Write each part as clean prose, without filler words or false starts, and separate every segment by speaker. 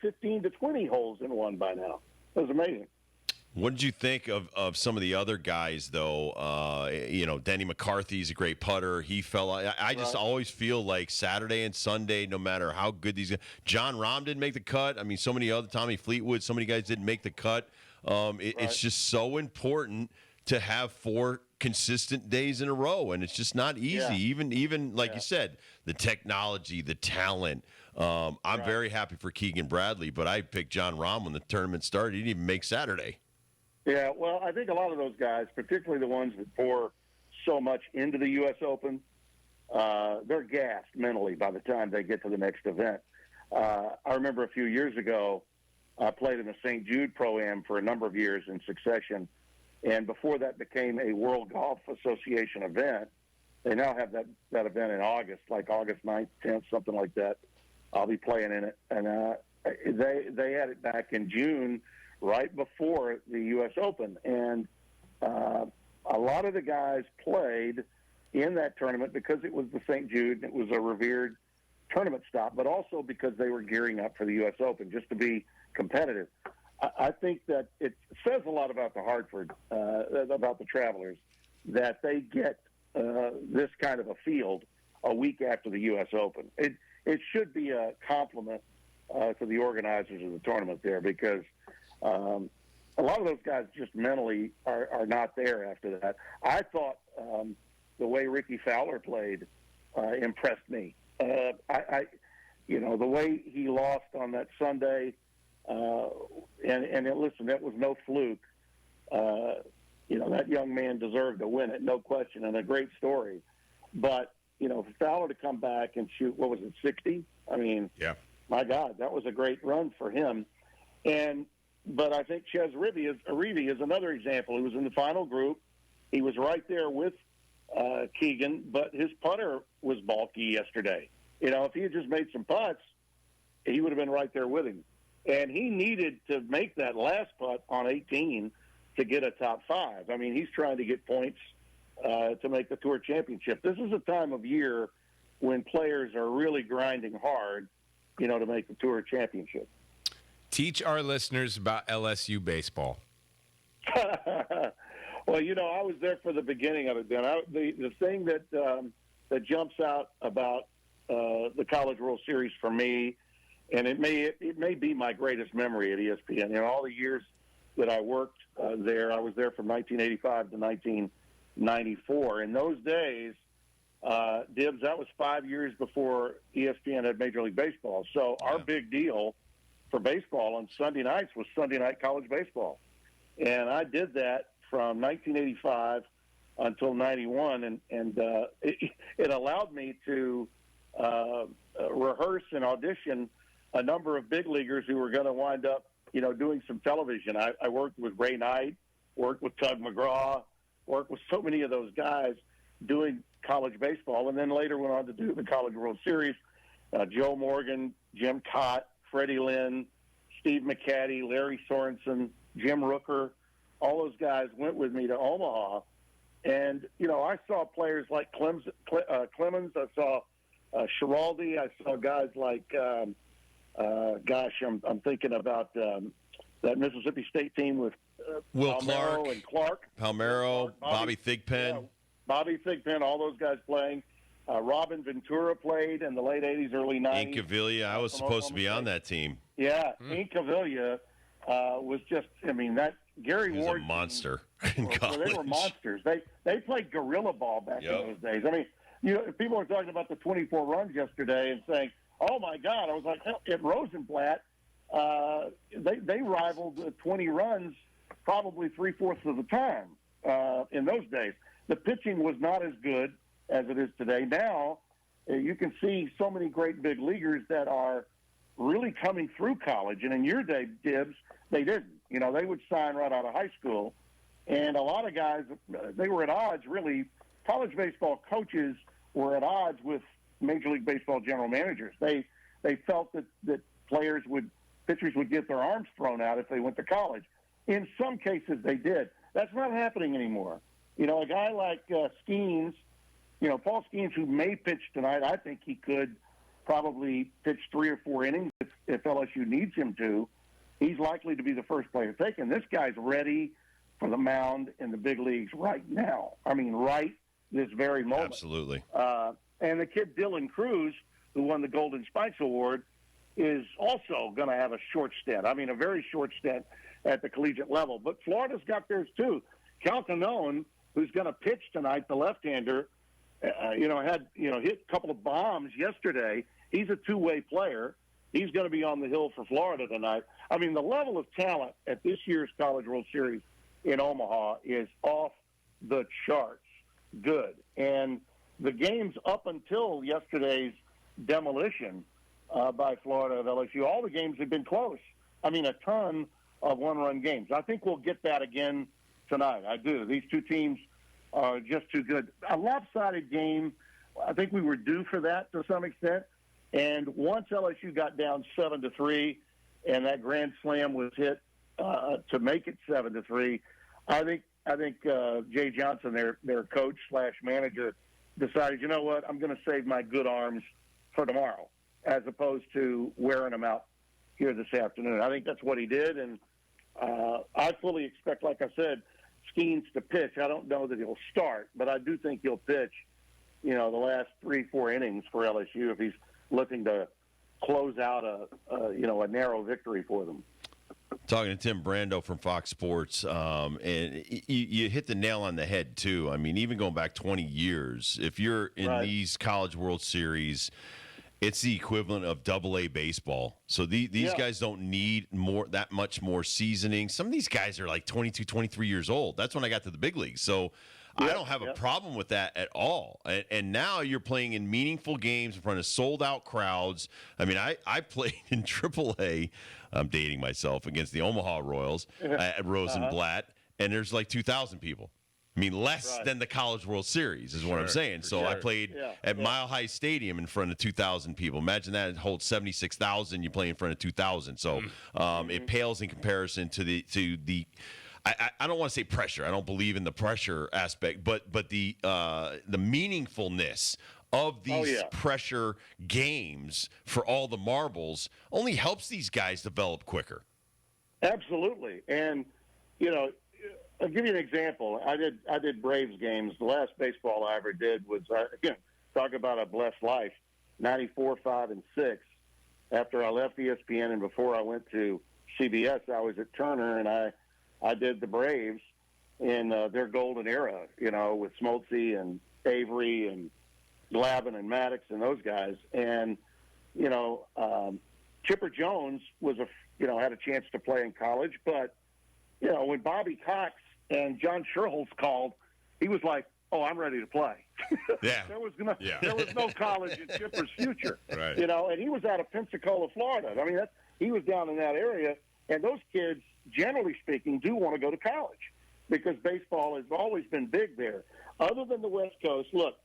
Speaker 1: 15 to 20 holes in one by now. It was amazing.
Speaker 2: What did you think of some of the other guys, though? Denny McCarthy's a great putter. He fell. I just always feel like Saturday and Sunday, no matter how good these guys. John Rahm didn't make the cut. I mean, so many other Tommy Fleetwood, so many guys didn't make the cut. It's just so important to have 4 consistent days in a row, and it's just not easy.
Speaker 1: Yeah.
Speaker 2: Even like you said, the technology, the talent. I'm very happy for Keegan Bradley, but I picked John Rahm when the tournament started. He didn't even make Saturday.
Speaker 1: Yeah, well, I think a lot of those guys, particularly the ones that pour so much into the U.S. Open, they're gassed mentally by the time they get to the next event. I remember a few years ago, I played in the St. Jude Pro-Am for a number of years in succession, and before that became a World Golf Association event. They now have that event in August, like August 9th, 10th, something like that. I'll be playing in it. And they had it back in June, right before the U.S. Open. And a lot of the guys played in that tournament because it was the St. Jude, and it was a revered tournament stop, but also because they were gearing up for the U.S. Open just to be competitive. I think that it says a lot about the Hartford, about the Travelers, that they get this kind of a field a week after the U.S. Open. It should be a compliment to the organizers of the tournament there, because a lot of those guys just mentally are not there after that. I thought the way Ricky Fowler played impressed me. The way he lost on that Sunday, listen, that was no fluke. That young man deserved to win it, no question, and a great story. But, for Fowler to come back and shoot, 60? I mean, my God, that was a great run for him. But I think Chez Reavie is another example. He was in the final group. He was right there with Keegan, but his putter was bulky yesterday. If he had just made some putts, he would have been right there with him. And he needed to make that last putt on 18 to get a top 5. I mean, he's trying to get points to make the Tour Championship. This is a time of year when players are really grinding hard, to make the Tour Championship.
Speaker 3: Teach our listeners about LSU baseball.
Speaker 1: Well, I was there for the beginning of it. Then the thing that jumps out about the College World Series for me, and it may be my greatest memory at ESPN. All the years that I worked there, I was there from 1985 to 1994. In those days, Dibs, that was 5 years before ESPN had Major League Baseball. So our big deal for baseball on Sunday nights was Sunday Night College Baseball. And I did that from 1985 until 91, and it allowed me to rehearse and audition a number of big leaguers who were going to wind up, doing some television. I worked with Ray Knight, worked with Tug McGraw, worked with so many of those guys doing college baseball, and then later went on to do the College World Series. Joe Morgan, Jim Cott, Freddie Lynn, Steve McCaddy, Larry Sorensen, Jim Rooker, all those guys went with me to Omaha. And, I saw players like Clemens, I saw Schiraldi, I saw guys like, I'm thinking about that Mississippi State team with
Speaker 2: Will
Speaker 1: Palmero
Speaker 2: Clark
Speaker 1: and Clark.
Speaker 2: Palmero, Bobby Thigpen.
Speaker 1: Yeah, Bobby Thigpen, all those guys playing. Robin Ventura played in the late 80s, early 90s.
Speaker 2: Incaviglia, I was supposed to be on that team.
Speaker 1: Yeah, Incaviglia was just, that Gary
Speaker 2: Ward.
Speaker 1: Ward.
Speaker 2: He was a monster in college.
Speaker 1: They were monsters. They played guerrilla ball back in those days. I mean, people were talking about the 24 runs yesterday and saying, oh, my God. I was like, hell, at Rosenblatt, they rivaled 20 runs probably three-fourths of the time in those days. The pitching was not as good as it is today. Now, you can see so many great big leaguers that are really coming through college. And in your day, Dibs, they didn't. They would sign right out of high school. And a lot of guys, they were at odds, really. College baseball coaches were at odds with Major League Baseball general managers. They felt that pitchers would get their arms thrown out if they went to college. In some cases, they did. That's not happening anymore. A guy like Skeens, Paul Skeens, who may pitch tonight, I think he could probably pitch 3 or 4 innings if LSU needs him to. He's likely to be the first player taken. This guy's ready for the mound in the big leagues right now. I mean, right this very moment.
Speaker 2: Absolutely.
Speaker 1: And the kid Dylan Cruz, who won the Golden Spikes Award, is also going to have a short stint. I mean, a very short stint at the collegiate level. But Florida's got theirs too. Cal Cano, who's going to pitch tonight, the left-hander, had hit a couple of bombs yesterday. He's a two-way player. He's going to be on the hill for Florida tonight. I mean, the level of talent at this year's College World Series in Omaha is off the charts good. And the games up until yesterday's demolition by Florida of LSU, all the games have been close. I mean, a ton of one-run games. I think we'll get that again tonight. I do. These two teams are just too good. A lopsided game, I think we were due for that to some extent. And once LSU got down 7-3, and that grand slam was hit to make it 7-3, I think Jay Johnson, their coach / manager, decided, you know what, I'm going to save my good arms for tomorrow, as opposed to wearing them out here this afternoon. I think that's what he did, and I fully expect, like I said, Skeens to pitch. I don't know that he'll start, but I do think he'll pitch, the last 3-4 innings for LSU if he's looking to close out a narrow victory for them.
Speaker 2: Talking to Tim Brando from Fox Sports, and you hit the nail on the head, too. I mean, even going back 20 years, if you're in these College World Series, it's the equivalent of Double-A baseball. So these guys don't need that much more seasoning. Some of these guys are like 22, 23 years old. That's when I got to the big leagues. So I don't have a problem with that at all. And now you're playing in meaningful games in front of sold-out crowds. I mean, I played in Triple-A. I'm dating myself, against the Omaha Royals at Rosenblatt, and there's like 2,000 people. I mean, less than the College World Series is what I'm saying. So I played at Mile High Stadium in front of 2,000 people. Imagine that. It holds 76,000. You play in front of 2,000. So it pales in comparison to the I don't want to say pressure. I don't believe in the pressure aspect, but the meaningfulness of these pressure games for all the marbles only helps these guys develop quicker. Absolutely.
Speaker 1: And, I'll give you an example. I did Braves games. The last baseball I ever did was, again, talk about a blessed life, 94, 5, and 6. After I left ESPN and before I went to CBS, I was at Turner, and I did the Braves in their golden era, with Smoltz and Avery and Glavine and Maddox and those guys. And, Chipper Jones was had a chance to play in college, but, when Bobby Cox and John Sherholz called, he was like, oh, I'm ready to play.
Speaker 2: Yeah.
Speaker 1: there was no college in Chipper's future,
Speaker 2: right.
Speaker 1: And he was out of Pensacola, Florida. I mean, he was down in that area, and those kids, generally speaking, do want to go to college because baseball has always been big there. Other than the West Coast, look,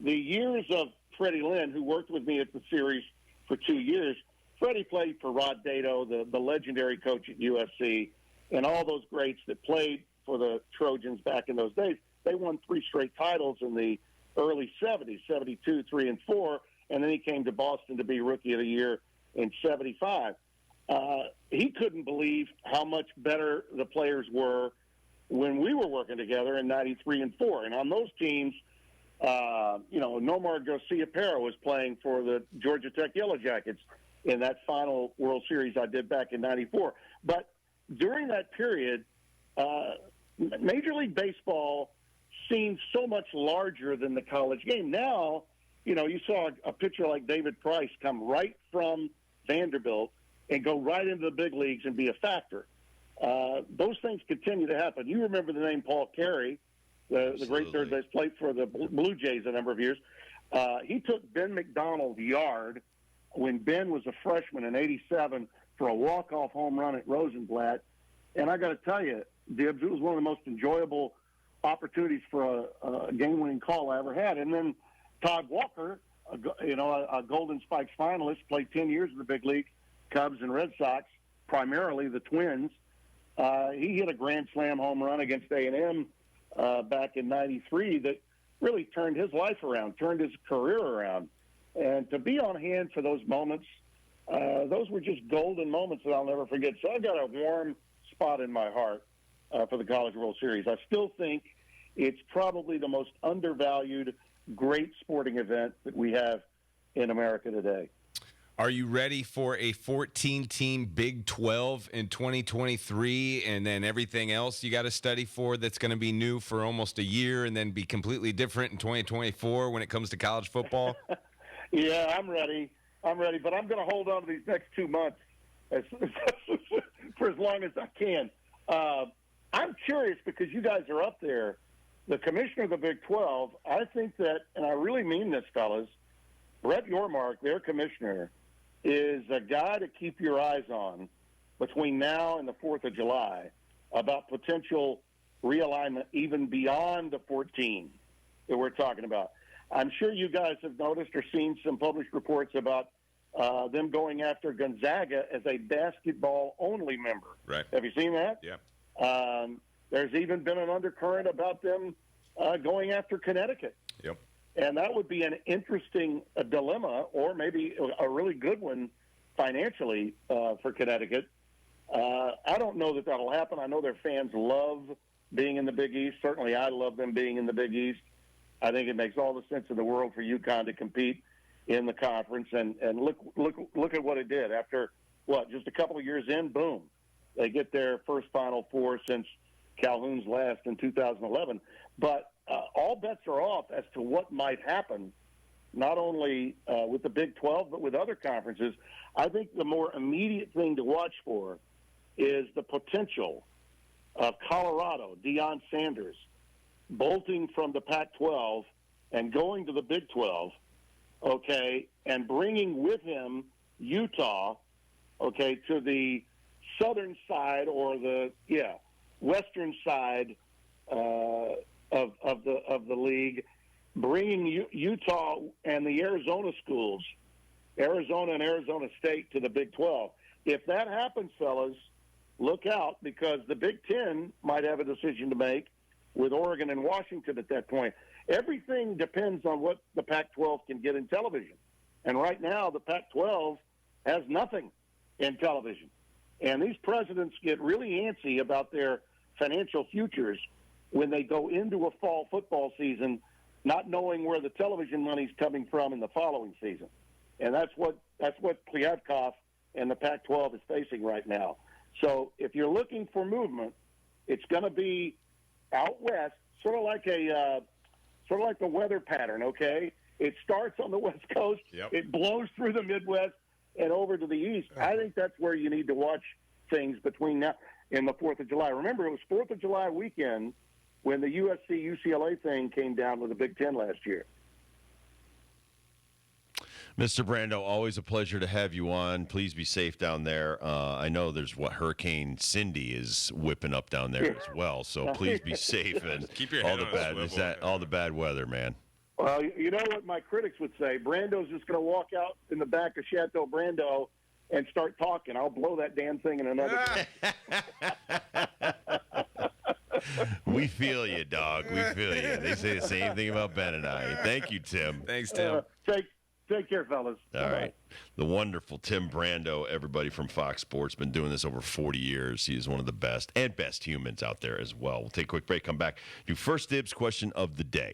Speaker 1: the years of Freddie Lynn, who worked with me at the series for 2 years, Freddie played for Rod Dato, the legendary coach at USC, and all those greats that played for the Trojans back in those days. They won 3 straight titles in the early 70s, 72, 3, and 4, and then he came to Boston to be Rookie of the Year in 75. He couldn't believe how much better the players were when we were working together in 93 and 4. And on those teams, Nomar Garcia-Pera was playing for the Georgia Tech Yellow Jackets in that final World Series I did back in 94. But during that period, Major League Baseball seemed so much larger than the college game. Now, you saw a pitcher like David Price come right from Vanderbilt and go right into the big leagues and be a factor. Those things continue to happen. You remember the name Paul Carey, the great third base, played for the Blue Jays a number of years. He took Ben McDonald's yard when Ben was a freshman in 87 for a walk-off home run at Rosenblatt. And I got to tell you, Dibbs, it was one of the most enjoyable opportunities for a game-winning call I ever had. And then Todd Walker, a Golden Spikes finalist, played 10 years in the big league, Cubs and Red Sox, primarily the Twins. He hit a grand slam home run against A&M back in 93 that really turned his life around, turned his career around. And to be on hand for those moments, those were just golden moments that I'll never forget. So I've got a warm spot in my heart for the College World Series. I still think it's probably the most undervalued, great sporting event that we have in America today.
Speaker 3: Are you ready for a 14-team Big 12 in 2023 and then everything else you got to study for that's going to be new for almost a year and then be completely different in 2024 when it comes to college football?
Speaker 1: Yeah, I'm ready, but I'm going to hold on to these next 2 months for as long as I can. I'm curious because you guys are up there. The commissioner of the Big 12, I think that, and I really mean this, fellas, Brett Yormark, their commissioner, is a guy to keep your eyes on between now and the 4th of July about potential realignment even beyond the 14 that we're talking about. I'm sure you guys have noticed or seen some published reports about them going after Gonzaga as a basketball-only member.
Speaker 3: Right.
Speaker 1: Have you seen that?
Speaker 3: Yeah.
Speaker 1: There's even been an undercurrent about them going after Connecticut.
Speaker 3: Yep.
Speaker 1: And that would be an interesting dilemma, or maybe a really good one financially for Connecticut. I don't know that that'll happen. I know their fans love being in the Big East. Certainly I love them being in the Big East. I think it makes all the sense in the world for UConn to compete in the conference. And look at what it did. After, just a couple of years in, boom, they get their first Final Four since Calhoun's last in 2011. But all bets are off as to what might happen, not only with the Big 12, but with other conferences. I think the more immediate thing to watch for is the potential of Colorado, Deion Sanders, bolting from the Pac-12 and going to the Big 12, okay, and bringing with him Utah, okay, to the southern side or the western side of the league, bringing Utah and the Arizona schools, Arizona and Arizona State, to the Big 12. If that happens, fellas, look out, because the Big 10 might have a decision to make with Oregon and Washington at that point. Everything depends on what the Pac-12 can get in television. And right now, the Pac-12 has nothing in television. And these presidents get really antsy about their financial futures when they go into a fall football season not knowing where the television money's coming from in the following season. And that's what Kliavkoff and the Pac-12 is facing right now. So if you're looking for movement, it's going to be out west, sort of like the weather pattern, okay? It starts on the West Coast,
Speaker 3: Yep.
Speaker 1: It blows through the Midwest and over to the East. I think that's where you need to watch things between now and the 4th of July. Remember, it was 4th of July weekend when the USC-UCLA thing came down with the Big Ten last year.
Speaker 2: Mr. Brando, always a pleasure to have you on. Please be safe down there. I know there's Hurricane Cindy is whipping up down there as well, so please be safe and
Speaker 3: Keep your
Speaker 2: all
Speaker 3: head
Speaker 2: the
Speaker 3: on a
Speaker 2: bad
Speaker 3: swivel.
Speaker 2: all the bad weather, man.
Speaker 1: Well, you know what my critics would say? Brando's just going to walk out in the back of Chateau Brando and start talking. I'll blow that damn thing in another
Speaker 2: We feel you, dog. We feel you. They say the same thing about Ben and I. Thank you, Tim.
Speaker 3: Thanks, Tim.
Speaker 1: Take care, fellas.
Speaker 2: All right. The wonderful Tim Brando, everybody from Fox Sports, been doing this over 40 years. He is one of the best and best humans out there as well. We'll take a quick break, come back, do First Dibs question of the day.